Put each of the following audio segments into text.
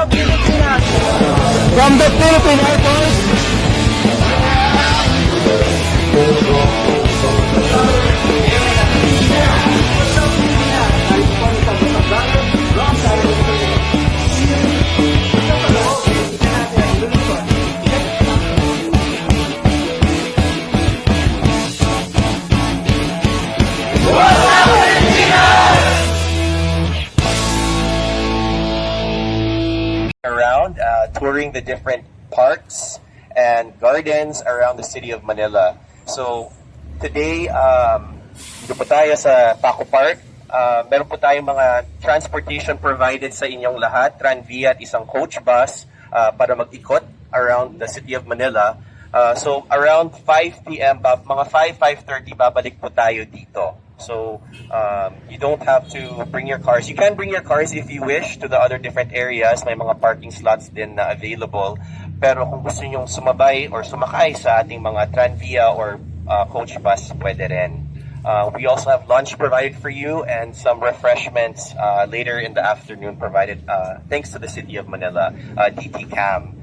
From the Philippine Air Force. Around touring the different parks and gardens around the city of Manila. So today, dito po tayo sa Paco Park. Meron po tayong mga transportation provided sa inyong lahat, Tranvia at isang coach bus para mag-ikot around the city of Manila. So around 5 p.m., mga 5:30 babalik po tayo dito. So you don't have to bring your cars. You can bring your cars if you wish to the other different areas. May mga parking slots din na available. Pero kung gusto niyo sumabay or sumakay sa ating mga Tranvia or coach bus, pwede rin. We also have lunch provided for you and some refreshments later in the afternoon provided thanks to the City of Manila, DT Cam.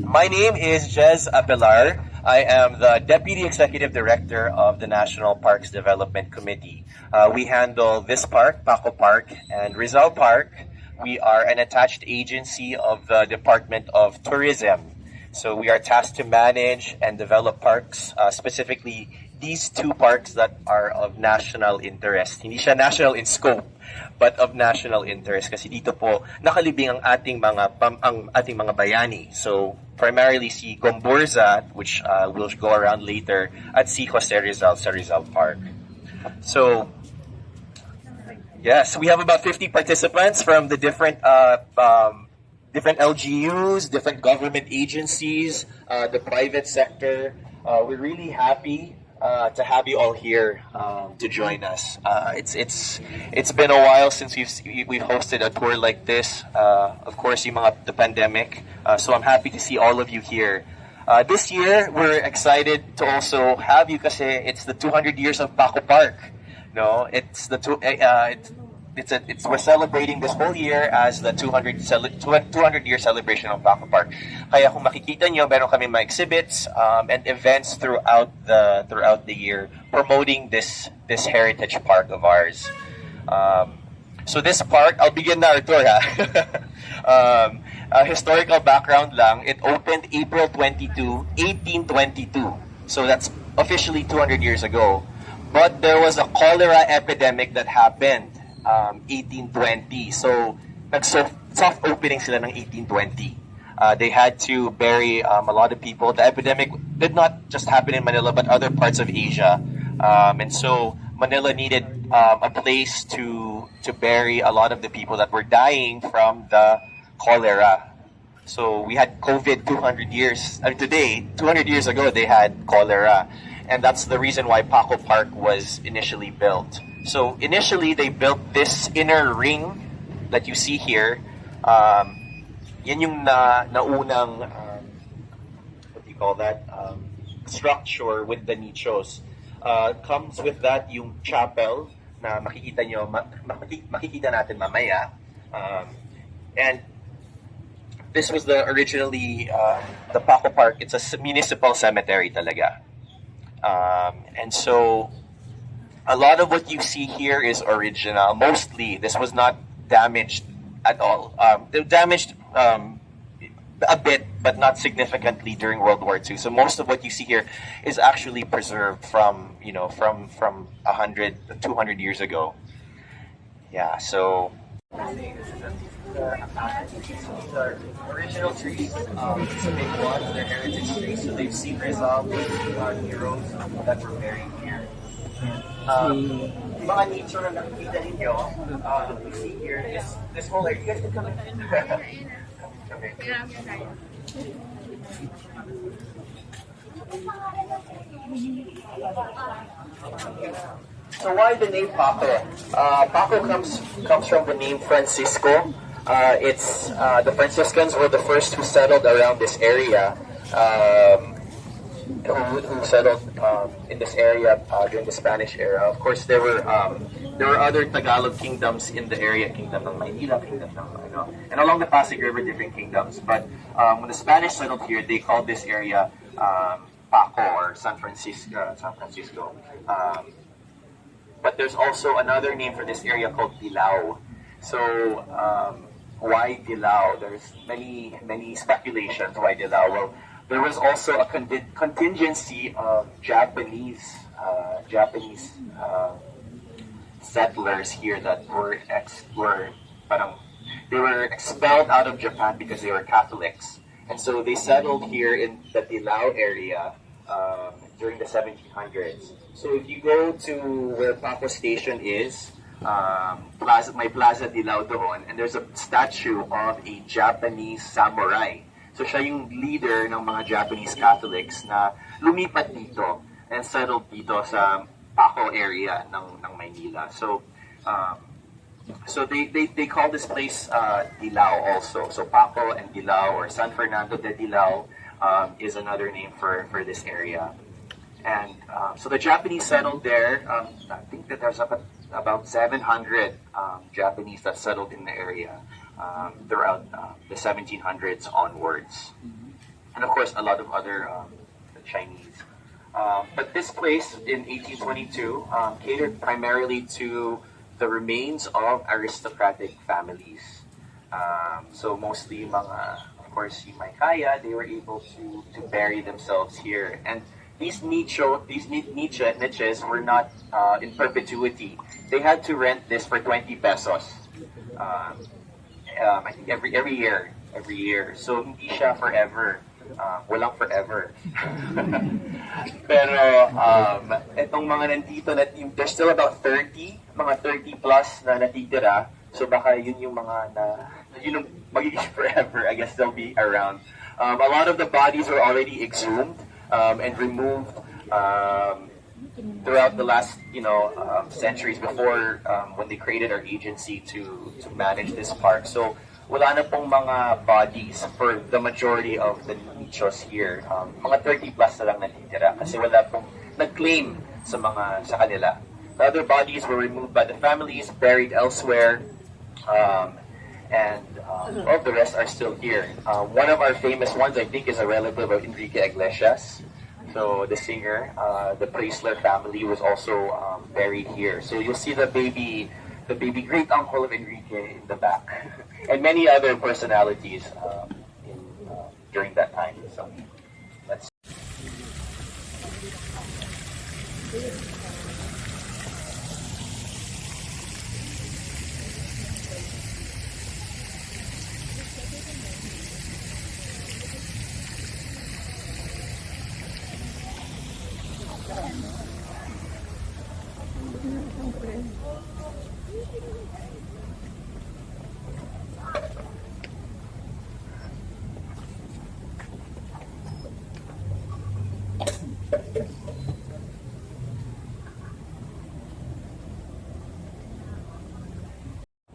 My name is Jez Abelar. I am the Deputy Executive Director of the National Parks Development Committee. We handle this park, Paco Park, and Rizal Park. We are an attached agency of the Department of Tourism. So we are tasked to manage and develop parks, specifically these two parks that are of national interest. Hindi siya national in scope, but of national interest kasi dito po nakalibing ang ating mga bayani. So primarily si Gomburza, which we'll go around later, at si Jose Rizal sa Rizal Park. So yes, we have about 50 participants from the different LGUs, different government agencies, the private sector. We're really happy to have you all here to join us. It's been a while since we've hosted a tour like this. Of course, the pandemic. So I'm happy to see all of you here. This year, we're excited to also have you kasi it's the 200 years of Paco Park. No, we're celebrating this whole year as the 200-year celebration of Paco Park. Kaya kung makikita nyo, meron kami mga exhibits and events throughout the year promoting this heritage park of ours. So this park, I'll begin na, Artur, ha? Historical background lang, it opened April 22, 1822. So that's officially 200 years ago. But there was a cholera epidemic that happened 1820. So nag-soft opening sila ng 1820. They had to bury a lot of people. The epidemic did not just happen in Manila, but other parts of Asia. And so Manila needed a place to bury a lot of the people that were dying from the cholera. So we had COVID 200 years. Today, 200 years ago, they had cholera. And that's the reason why Paco Park was initially built. So initially, they built this inner ring that you see here. Yan yung naunang, what do you call that? Structure with the nichos. Comes with that yung chapel na makikita natin mamaya. And this was originally the Paco Park. It's a municipal cemetery talaga. And so a lot of what you see here is original. Mostly, this was not damaged at all. Damaged a bit, but not significantly during World War II. So most of what you see here is actually preserved from 100, 200 years ago. Yeah, so these are original trees. It's a big ones. They're heritage trees, so they've seen Rizal, they've seen our heroes that were buried here. Mga nicho na nakikita ninyo, you see here, this whole area. You guys can come in. Okay. So why the name Paco? Paco comes from the name Francisco. It's the Franciscans were the first who settled around this area who settled in this area during the Spanish era. Of course, there were other Tagalog kingdoms in the area, Kingdom ng Manila, Kingdom ng and along the Pasig River, different kingdoms. But when the Spanish settled here, they called this area Paco or San Francisco. San Francisco. But there's also another name for this area called Dilao. So why Dilao? There's many speculations why Dilao. Well, there was also a contingency of Japanese settlers here that they were expelled out of Japan because they were Catholics, and so they settled here in the Dilao area during the 1700s. So if you go to where Paco Station is, Plaza Dilao doon, and there's a statue of a Japanese samurai. So siya yung leader ng mga Japanese Catholics na lumipat dito and settled dito sa Paco area ng Manila. So they call this place Dilao also. So Paco and Dilao, or San Fernando de Dilao, is another name for this area. And so the Japanese settled there. I think that there's about 700 Japanese that settled in the area throughout the 1700s onwards. And of course, a lot of other Chinese. But this place in 1822 catered primarily to the remains of aristocratic families. So mostly mga, of course, yung may kaya, they were able to bury themselves here. And these niches were not in perpetuity. They had to rent this for 20 pesos. I think every year. So hindi siya forever. Walang forever. Pero itong mga nandito, there's still about 30 plus na natitira. So baka yun yung mga yun yung magiging forever. I guess they'll be around. A lot of the bodies were already exhumed and removed throughout the last centuries before when they created our agency to manage this park. So wala na pong mga bodies for the majority of the nichos here. Mga 30 plus na lang natitira kasi wala pong nag-claim sa kanila. The other bodies were removed by the families, buried elsewhere, and all the rest are still here. One of our famous ones, I think, is a relative of Enrique Iglesias. So the singer, the Preisler family was also buried here. So you'll see the baby great uncle of Enrique in the back, and many other personalities during that time. So let's.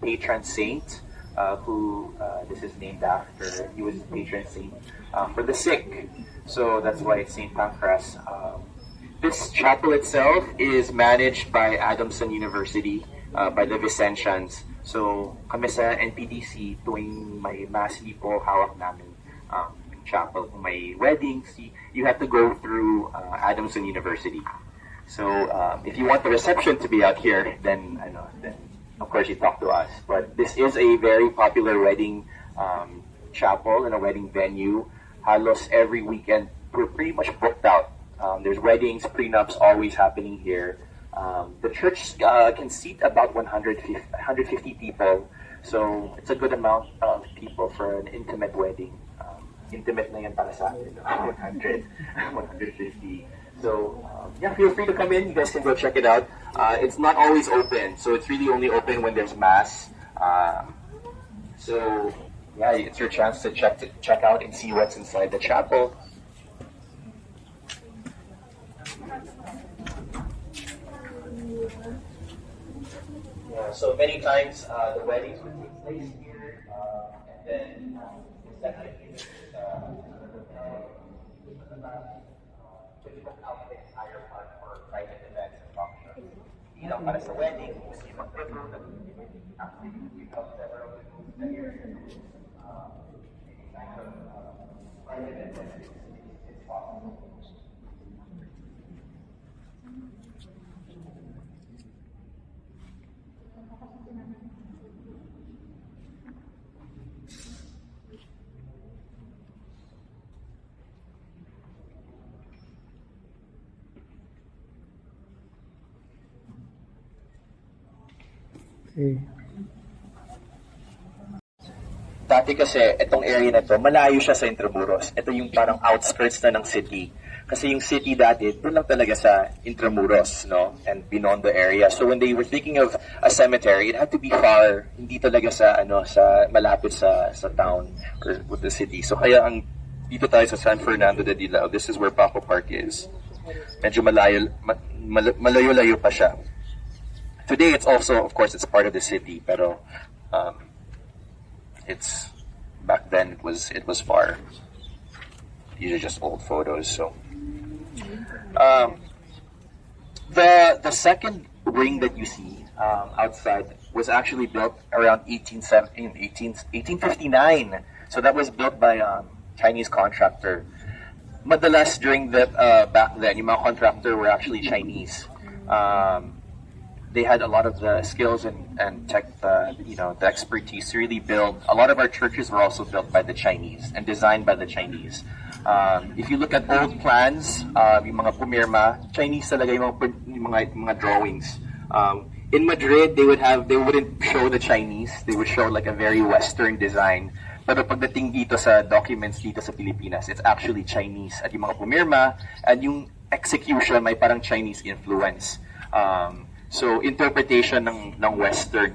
Patron saint, who this is named after. He was the patron saint for the sick, so that's why it's Saint Pancras. This chapel itself is managed by Adamson University, by the Vicentians. So kami sa NPDC, tuwing may mass po, hawak namin yung chapel. Kung may weddings, you have to go through Adamson University. So if you want the reception to be out here, then of course you talk to us. But this is a very popular wedding chapel and a wedding venue. Halos every weekend, we're pretty much booked out. There's weddings, prenups always happening here. The church can seat about 150 people. So it's a good amount of people for an intimate wedding. Intimate na yan para sa atin, 100, 150. So yeah, feel free to come in. You guys can go check it out. It's not always open, so it's really only open when there's mass. So yeah, it's your chance to check out and see what's inside the chapel. Yeah, so many times the weddings would take place here, and then We book out the entire park for private events and functions. You know, para sa wedding, gusto yung mag-demo, actually, we have several people that are any kind of private events is possible. Okay. Dati kasi, itong area na to, malayo siya sa Intramuros. Ito yung parang outskirts na ng city. Kasi yung city dati, doon lang talaga sa Intramuros, no? And Binondo area. So when they were thinking of a cemetery, it had to be far, hindi talaga sa, sa malapit sa town or with the city. So kaya dito tayo sa San Fernando de Dilao, this is where Paco Park is. Medyo malayo-layo pa siya. Today, it's also, of course, it's part of the city, pero it's back then it was far. These are just old photos. So, the second ring that you see outside was actually built around 1859. So that was built by a Chinese contractor. Madalas during the back then, yung mga contractor were actually Chinese. They had a lot of the skills and tech, the expertise to really build. A lot of our churches were also built by the Chinese and designed by the Chinese. If you look at old plans, yung mga pumirma, Chinese talaga yung mga drawings. In Madrid, they wouldn't show the Chinese. They would show like a very Western design. Pero pagdating dito sa documents dito sa Pilipinas, it's actually Chinese. At yung mga pumirma, and yung execution may parang Chinese influence. So, interpretation ng Western,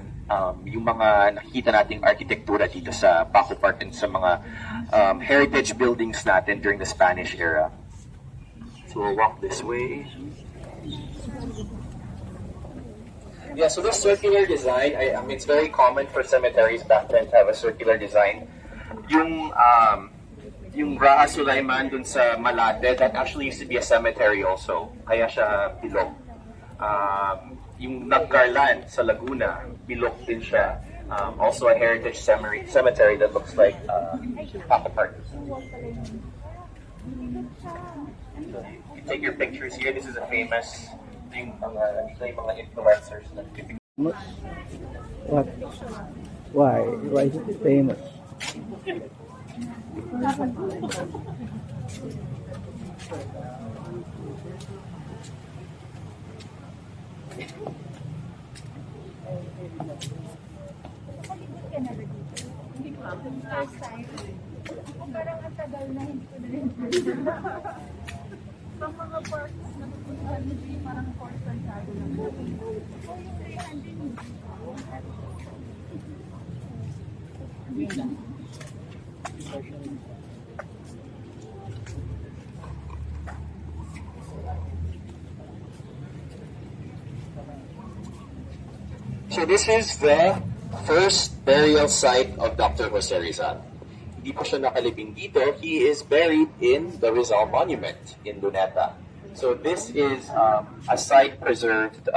yung mga nakikita nating arkitektura dito sa Paco Park and sa mga heritage buildings natin during the Spanish era. So, we'll walk this way. Yeah, so this circular design, I mean, it's very common for cemeteries back then to have a circular design. Yung Raha Sulaiman dun sa Malate, that actually used to be a cemetery also. Kaya siya bilog. Yung Nagcarlan sa Laguna, bilog din siya. Also a heritage cemetery that looks like Paco Park. You take your pictures here. This is a famous yung mga influencers. What? Why? Why is it famous? First time. Parang ang tagal na hindi ko na rin. Sa mga parks na pupuntahan mo, parang force ang sabi lang. O yung 300. So this is the first burial site of Dr. Jose Rizal. Hindi po siya nakalibing dito. He is buried in the Rizal Monument in Luneta. So this is a site preserved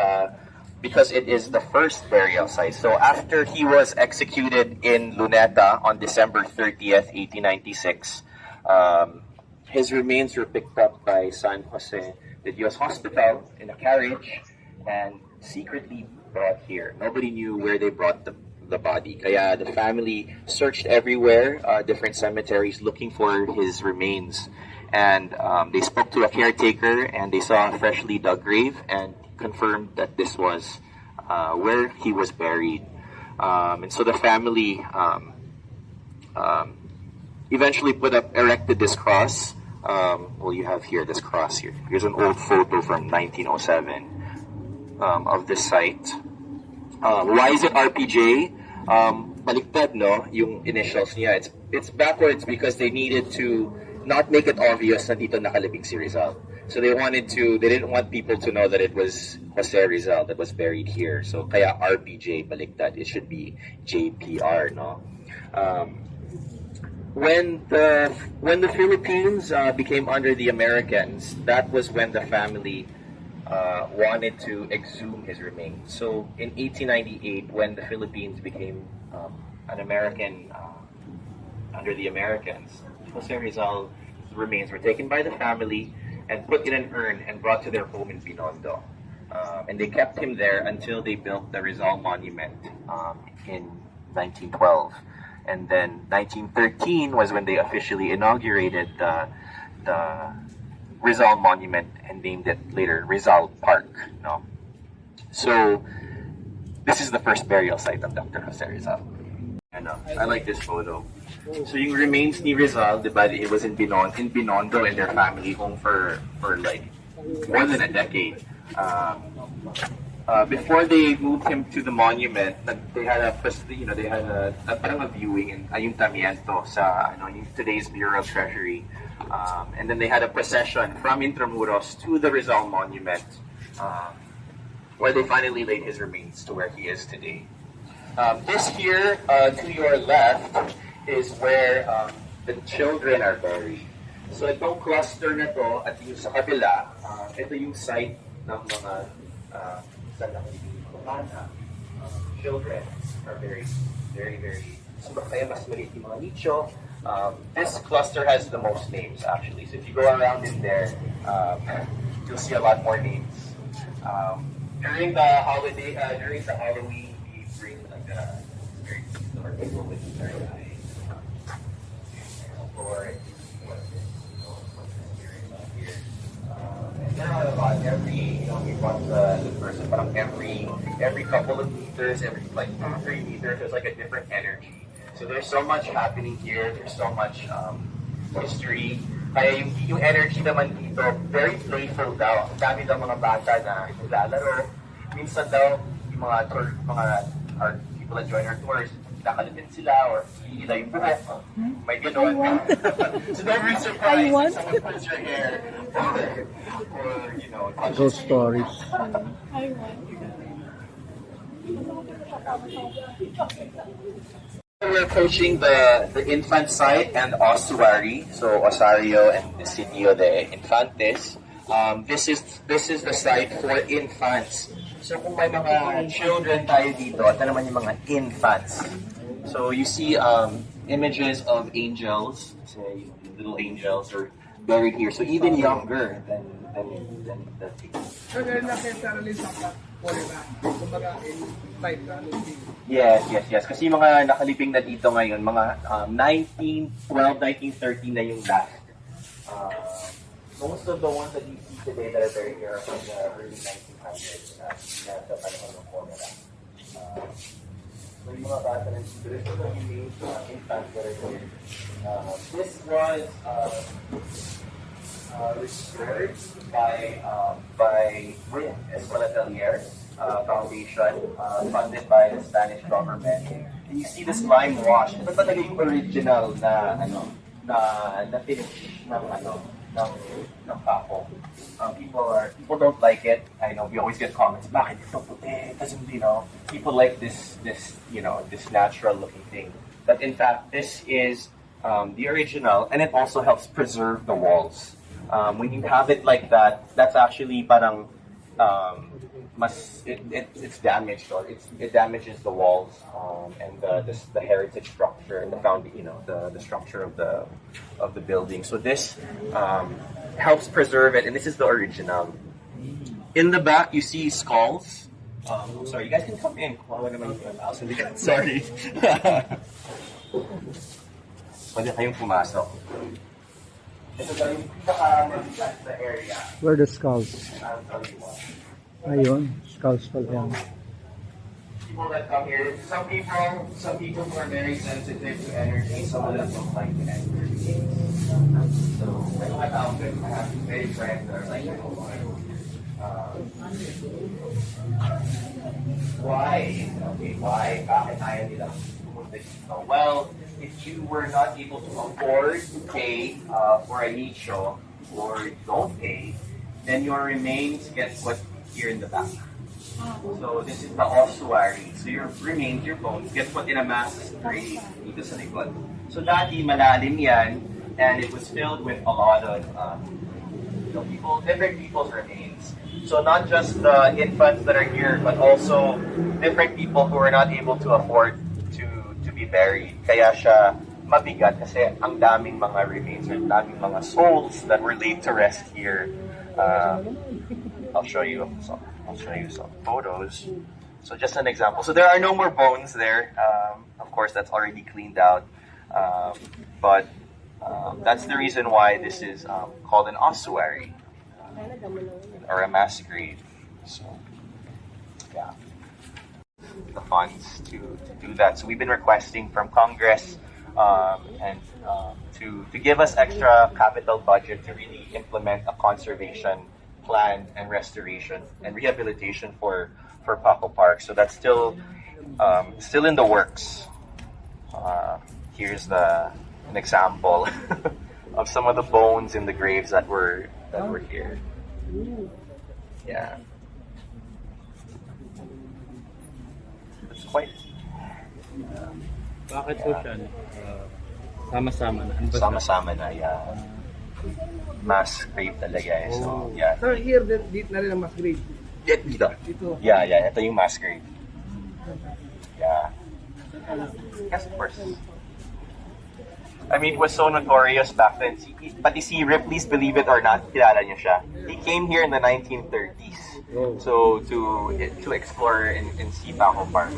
because it is the first burial site. So after he was executed in Luneta on December 30th, 1896, his remains were picked up by San Jose de Dios Hospital in a carriage and secretly brought here. Nobody knew where they brought the body. Kaya the family searched everywhere, different cemeteries, looking for his remains. And they spoke to a caretaker, and they saw a freshly dug grave, and confirmed that this was where he was buried. And so the family eventually erected this cross. Well, you have here this cross here. Here's an old photo from 1907 of this site. Why is it RPJ? Baliktad, no? Yung initials niya. It's backwards because they needed to not make it obvious na dito nakalibing si Rizal. So they didn't want people to know that it was Jose Rizal that was buried here. So kaya RPJ baliktad. It should be JPR, no? when the Philippines became under the Americans, that was when the family wanted to exhume his remains. So in 1898, when the Philippines became an American under the Americans, Jose Rizal's remains were taken by the family and put in an urn and brought to their home in Binondo. And they kept him there until they built the Rizal Monument in 1912. And then 1913 was when they officially inaugurated the Rizal Monument and named it later Rizal Park. No? So this is the first burial site of Dr. Jose Rizal. And I like this photo. So yung remains ni Rizal, diba, it was in Binondo in their family home for like more than a decade. Before they moved him to the monument, they had a parang a viewing in Ayuntamiento sa yung today's Bureau of Treasury, and then they had a procession from Intramuros to the Rizal Monument, where they finally laid his remains to where he is today. This here to your left is where the children are buried. So itong cluster na to at yung sa kabila, ito yung site ng mga children are very, very, very, so kaya mas maliit yung mga nicho. This cluster has the most names actually. So if you go around in there, you'll see a lot more names. During the Halloween, we bring like a very similar people with very high or and there are a lot. We watch the person, but every couple of meters, every like 2-3 meters, there's like a different energy. So there's so much happening here. There's so much history. Kaya yung energy naman dito, very playful daw. Ang dami daw mga bata na naglalaro. Minsan daw, yung our people that join our tours, nakalipin sila or hindi nila yung buhok. May gano'n. So don't be surprised if someone pulls your hair or touches Those stories. I want. We're approaching the infant site and ossuary, so Osario and the Sitio de Infantes. This is the site for infants. So kung may mga children tayo dito, ito naman yung mga infants. So you see images of angels, say little angels are buried here. So even younger than the people. So they're not necessarily somewhat foreign. Kumbaga in type Yes. Kasi yung mga nakaliping na dito ngayon, mga 1912, 1913 na yung last. Most of the ones that you see today that are buried here are from the early 1900s na sa panahon ng formula. So yung mga bata na dito, ito na yung names infants that are here. This was restored by WIN Escuelatelier Foundation, funded by the Spanish government. And you see this lime wash. Ito talaga yung original na na finish ng Paco. People don't like it. I know we always get comments. Bakit ito puti? Kasi people like this natural looking thing. But in fact, this is the original, and it also helps preserve the walls. When you have it like that, that's actually parang it's damaged, or it damages the walls and the heritage structure and the structure of the building. So this helps preserve it, and this is the original. In the back, you see skulls. Sorry, you guys can come in. Sorry. Pwede kayong pumasok. Ito daw yung pinaka-mabigat na area. Where are the skulls? I'll tell you why. Ayun, skulls pala yan. People that come here, some people who are very sensitive to energy, some of them don't like the energy. So, I have very friends that are like, why? Okay, why? Bakit ayaw nila pumunta dito? Well, if you were not able to afford to pay for a nicho, or you don't pay, then your remains get put here in the back. So this is the ossuary. So your remains, your bones, get put in a mass grave dito sa likod. So dati malalim yan, and it was filled with a lot of different people's remains. So not just the infants that are here, but also different people who are not able to afford to be buried. Kaya siya mabigat kasi ang daming mga remains, ang daming mga souls that were laid to rest here. I'll show you some photos. So just an example. So there are no more bones there. Of course, that's already cleaned out. But that's the reason why this is called an ossuary or a mass grave. So yeah, the funds to do that. So we've been requesting from Congress and to give us extra capital budget to really implement a conservation plan and restoration and rehabilitation for Paco Park. So that's still in the works. Here's an example of some of the bones in the graves that were here. Yeah, it's quite. Bakit po siya? Sama-sama na. Ano ba siya? Sama-sama na, yeah. Mass grave talaga eh. So, yeah. So here, dito na rin ang mass grave. Dito. Dito. Yeah. Ito yung mass grave. Yeah. Yes, of course. I mean, it was so notorious back then. Pati si Rip, please believe it or not, kilala niyo siya. He came here in the 1930s. So, to explore and see Paco Park.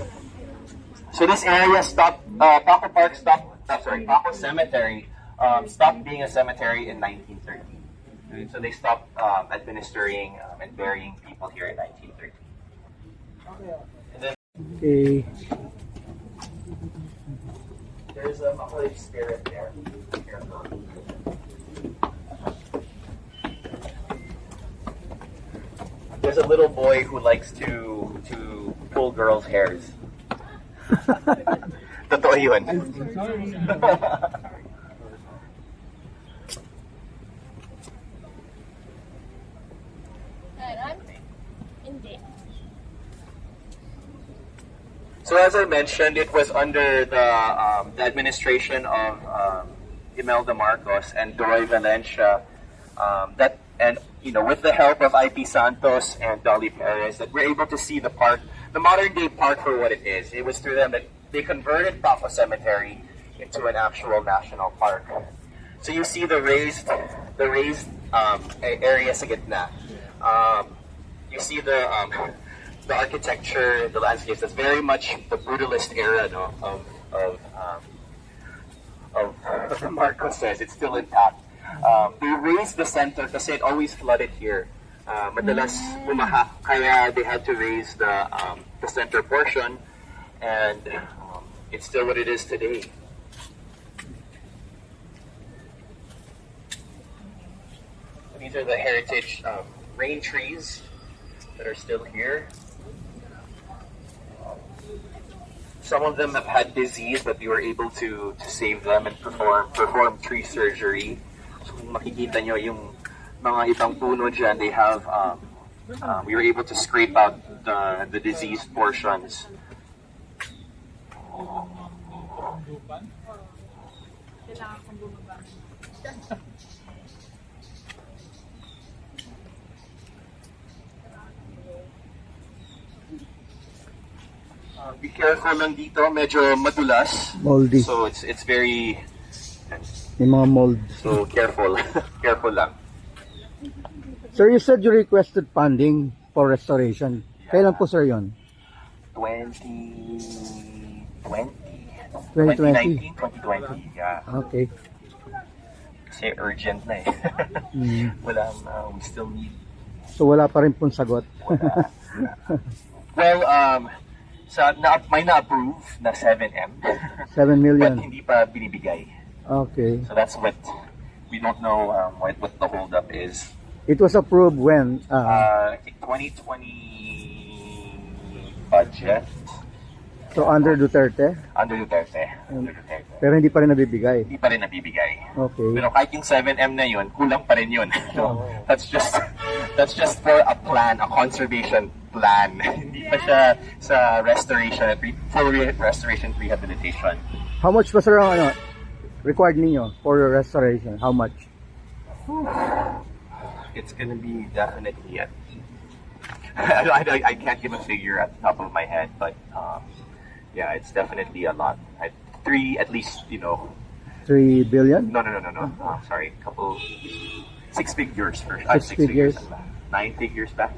So this area stopped, Paco Cemetery stopped being a cemetery in 1930. So they stopped administering and burying people here in 1930. And then Okay. there's a Holy Spirit there. There's a little boy who likes to pull girls' hairs. Totoo yun. Hindi. So as I mentioned, it was under the administration of Imelda Marcos and Doy Valencia with the help of IP Santos and Dolly Perez, that we're able to see the park, the modern day park, for what it is. It was through them that they converted Paco Cemetery into an actual national park. So you see the raised area sa gitna. You see the architecture, the landscapes. That's very much the brutalist era, no, of the Marcoses. It's still intact. They raised the center kasi it always flooded here. Madalas bumaha, kaya they had to raise the center portion, and it's still what it is today. These are the heritage rain trees that are still here. Some of them have had disease, but we were able to save them and perform tree surgery. So kung makikita nyo yung mga ibang puno dyan, they have we were able to scrape out the diseased portions. Kailangan kong bumaba. Be careful lang dito, medyo madulas. Moldy. So it's very, May mga mold. so careful. Careful lang. Sir, you said you requested funding for restoration. Kailan po, sir, yon? 2020. 2020, yeah. Okay. Kasi urgent na eh. Wala na, we still need. So wala pa rin pong sagot. Well, may na-approve na 7M. 7 But million. hindi pa binibigay. Okay. So that's what, we don't know what the holdup is. It was approved when? I think 2020 budget. So under Duterte, Under Duterte. Under Duterte. pero hindi pa rin nabibigay. Hindi pa rin nabibigay. Okay. Pero kahit yung 7M na yun, kulang pa rin yun. So, that's just for a plan, a conservation plan. Hindi pa siya sa restoration, full restoration rehabilitation. How much pa sir ang required ninyo for restoration? How much? It's gonna be definitely I can't give a figure at the top of my head, but yeah, it's definitely a lot. At least, 3 billion? No. Sorry, couple, 6 figures first. 6 figures. 9 figures back.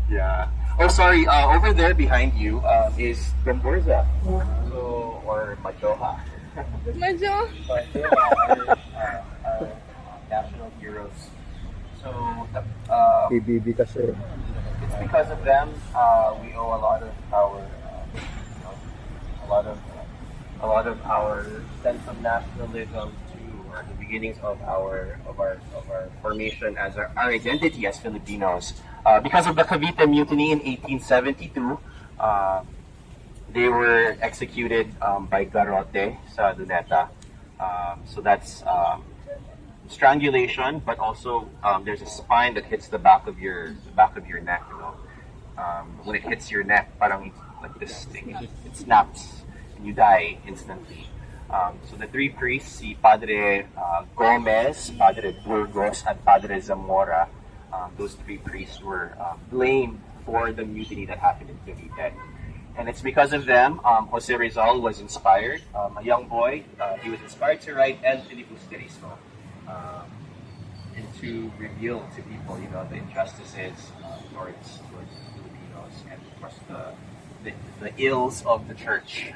Yeah. Oh, sorry. Over there behind you is Gomborza. So, or Majoha. Medyo. Our national heroes. So, PBB kasi. it's because of them we owe a lot of our a lot of our sense of nationalism to, or the beginnings of our formation as our identity as Filipinos. Because of the Cavite Mutiny in 1872, they were executed by garrote sa Luneta. So that's strangulation, but also there's a spine that hits the back of your neck. When it hits your neck, parang like this thing, it snaps and you die instantly. So the three priests, si Padre Gomez, Padre Burgos, and Padre Zamora, those three priests were blamed for the mutiny that happened in Cavite. And it's because of them, Jose Rizal was inspired, a young boy, he was inspired to write El Filibusterismo, and to reveal to people, the injustices towards Filipinos, and of course the ills of the church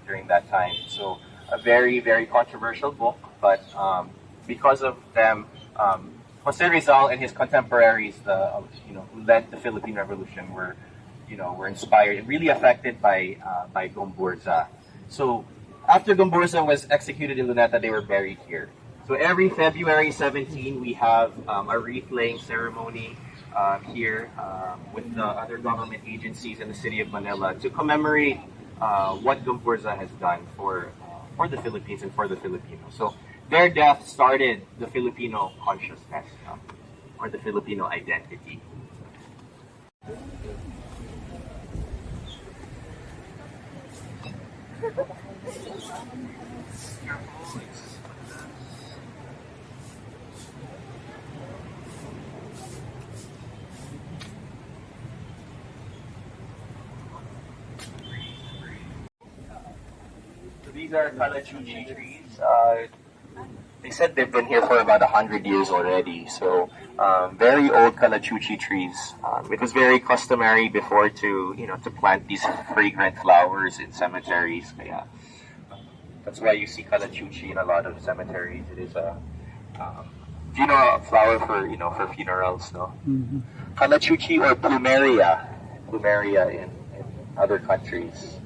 during that time. So a very, very controversial book, but because of them, Jose Rizal and his contemporaries, who led the Philippine Revolution, were inspired and really affected by Gomburza. So after Gomburza was executed in Luneta, they were buried here. So every February 17, we have a wreath-laying ceremony here with the other government agencies in the city of Manila to commemorate what Gomburza has done for the Philippines and for the Filipinos. So their death started the Filipino consciousness or the Filipino identity. So these are Kalachuchi trees. They said they've been here for about 100 years already. So very old Kalachuchi trees. It was very customary before to plant these fragrant flowers in cemeteries. Yeah, that's why you see Kalachuchi in a lot of cemeteries. It is a a flower for funerals, no? Mm-hmm. Kalachuchi or plumeria in other countries.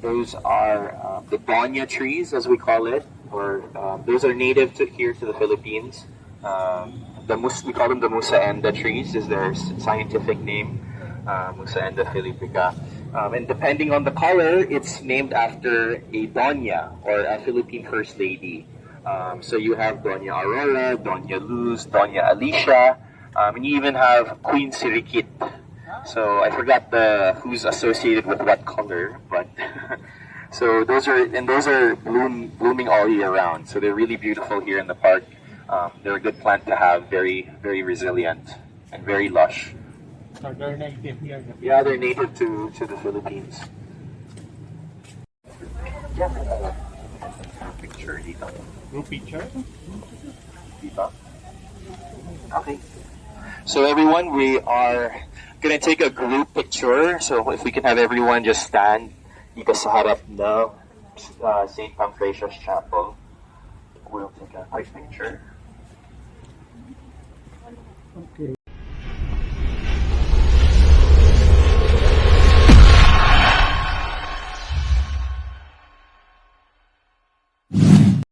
Those are the donya trees, as we call it, or those are native here to the Philippines. We call them the Musaenda trees, is their scientific name, Musaenda philippica. And depending on the color, it's named after a donya, or a Philippine First Lady. So you have Doña Aurora, Doña Luz, Doña Alicia, and you even have Queen Sirikit. So I forgot who's associated with what color, but so those are blooming all year round. So they're really beautiful here in the park. They're a good plant to have, very, very resilient and very lush. So they're native here. Yeah, they're native to the Philippines. Picture dito. No picture? Dito. Okay. So everyone, we are gonna take a group picture. So if we can have everyone just stand dito sa harap ng St. Pancratius Chapel. We'll take a quick picture. Okay.